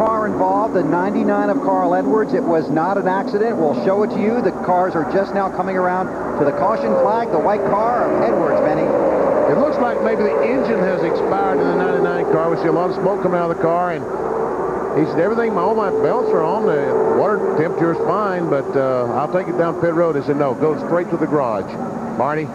car involved, the 99 of Carl Edwards. It was not an accident. We'll show it to you. The cars are just now coming around to the caution flag, the white car of Edwards, Benny. It looks like maybe the engine has expired in the 99 car. We see a lot of smoke coming out of the car, and he said, everything, all my belts are on, the water temperature is fine, but I'll take it down pit road. He said, no, go straight to the garage. Marty?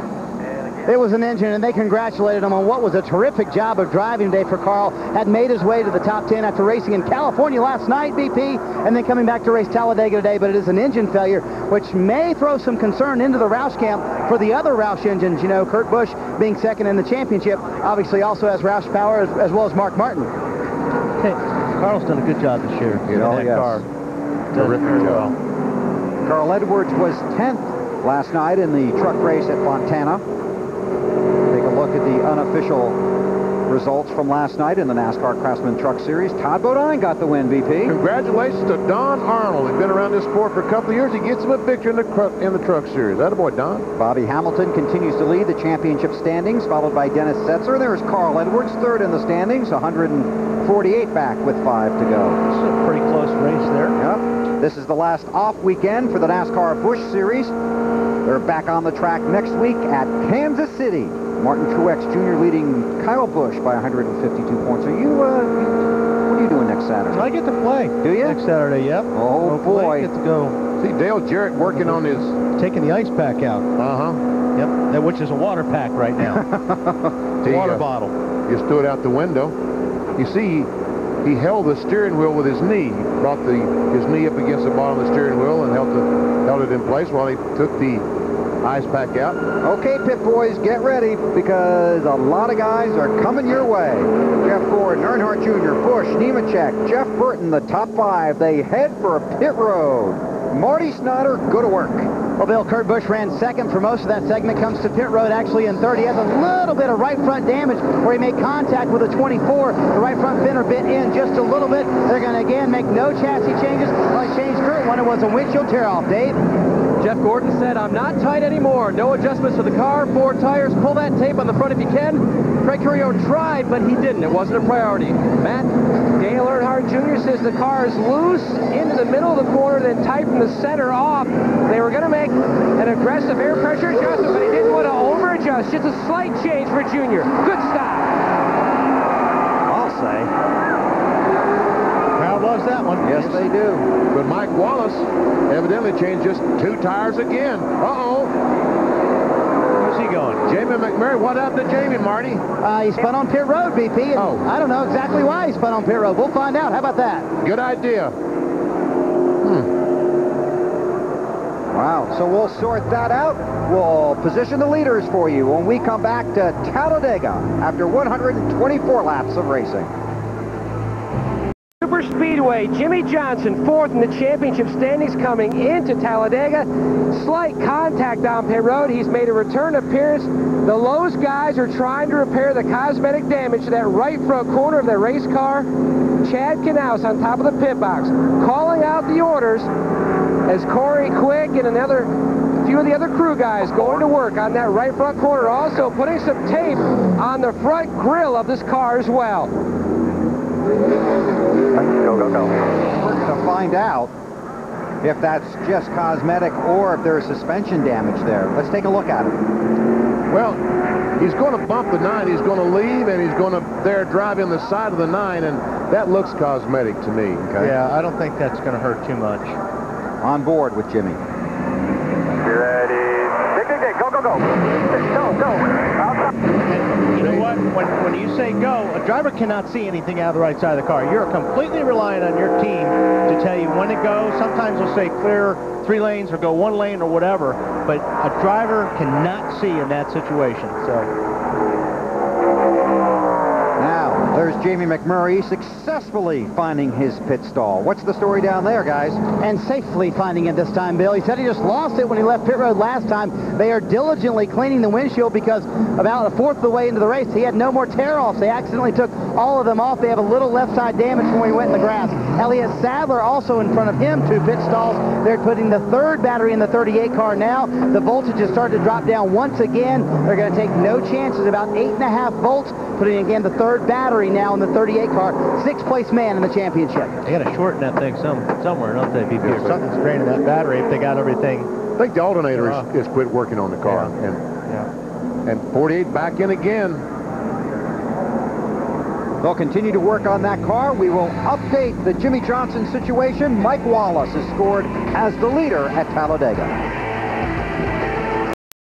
It was an engine, and they congratulated him on what was a terrific job of driving today for Carl. Had made his way to the top 10 after racing in California last night, BP, and then coming back to race Talladega today. But it is an engine failure, which may throw some concern into the Roush camp for the other Roush engines. You know, Kurt Busch being second in the championship, obviously also has Roush power, as well as Mark Martin. Hey, Carl's done a good job this year in that car. Terrific job. Carl Edwards was 10th last night in the truck race at Fontana. Take a look at the unofficial results from last night in the NASCAR Craftsman Truck Series. Todd Bodine got the win, VP. Congratulations to Don Arnold. He's been around this sport for a couple of years. He gets him a victory in the truck series. Attaboy, Don. Bobby Hamilton continues to lead the championship standings, followed by Dennis Setzer. There's Carl Edwards, third in the standings, 148 back with 5 to go. This is a pretty close race there. Yep. This is the last off weekend for the NASCAR Busch Series. They're back on the track next week at Kansas City. Martin Truex Jr. leading Kyle Busch by 152 points. Are you, what are you doing next Saturday? I get to play. Do you? Next Saturday, yep. Oh, boy. I get to go. See Dale Jarrett working on his... Taking the ice pack out. Uh-huh. Yep, which is a water pack right now. Water bottle. You stood out the window. You see, he held the steering wheel with his knee. He brought his knee up against the bottom of the steering wheel and held it in place while he took the ice pack out. Okay, pit boys, get ready, because a lot of guys are coming your way. Jeff Gordon, Earnhardt Jr., Busch, Nemechek, Jeff Burton, the top 5. They head for pit road. Marty Snyder, go to work. Well, Bill, Kurt Busch ran second for most of that segment, comes to pit road actually in third. He has a little bit of right front damage where he made contact with a 24. The right front fender bit in just a little bit. They're going to, again, make no chassis changes. Well, they changed Kurt when it was a windshield tear-off. Dave? Jeff Gordon said, I'm not tight anymore. No adjustments to the car, 4 tires. Pull that tape on the front if you can. Craig Carrillo tried, but he didn't. It wasn't a priority. Matt? Dale Earnhardt Jr. says the car is loose into the middle of the corner, then tight from the center off. They were going to make an aggressive air pressure adjustment, but he didn't want to over-adjust. Just a slight change for Jr. Good stop. I'll say. Crowd loves that one. Yes, they do. But Mike Wallace evidently changed just 2 tires again. Uh-oh. Where's he going? Jamie McMurray. What happened to Jamie, Marty? He spun on pit road, BP, and I don't know exactly why he spun on pit road. We'll find out. How about that? Good idea. Wow, so we'll sort that out. We'll position the leaders for you when we come back to Talladega after 124 laps of racing. Superspeedway, Jimmy Johnson, 4th in the championship standings coming into Talladega. Slight contact on pit road. He's made a return appearance. The Lowe's guys are trying to repair the cosmetic damage to that right front corner of their race car. Chad Knaus on top of the pit box, calling out the orders as Corey Quick and a few of the other crew guys going to work on that right front corner, also putting some tape on the front grille of this car as well. Go, go, go. We're going to find out if that's just cosmetic or if there's suspension damage there. Let's take a look at it. Well, he's going to bump the 9. He's going to leave, and he's going to drive in the side of the 9, and that looks cosmetic to me. Okay? Yeah, I don't think that's going to hurt too much. On board with Jimmy. Ready? Go, go, go. Go, go. And you know what? When you say go, a driver cannot see anything out of the right side of the car. You're completely relying on your team to tell you when to go. Sometimes they'll say clear 3 lanes or go 1 lane or whatever, but a driver cannot see in that situation. So now, there's Jamie McMurray successfully finding his pit stall. What's the story down there, guys? And safely finding it this time, Bill. He said he just lost it when he left pit road last time. They are diligently cleaning the windshield because about 1/4 of the way into the race, he had no more tear-offs. They accidentally took all of them off. They have a little left side damage when we went in the grass. Elliott Sadler also in front of him, 2 pit stalls. They're putting the third battery in the 38 car now. The voltage has started to drop down once again. They're going to take no chances, about 8.5 volts, putting again the third battery now in the 38 car. 6th place man in the championship. They got to shorten that thing somewhere, don't they, BP? Or something's draining that battery if they got everything. I think the alternator is quit working on the car. And 48 back in again. They'll continue to work on that car. We will update the Jimmy Johnson situation. Mike Wallace is scored as the leader at Talladega.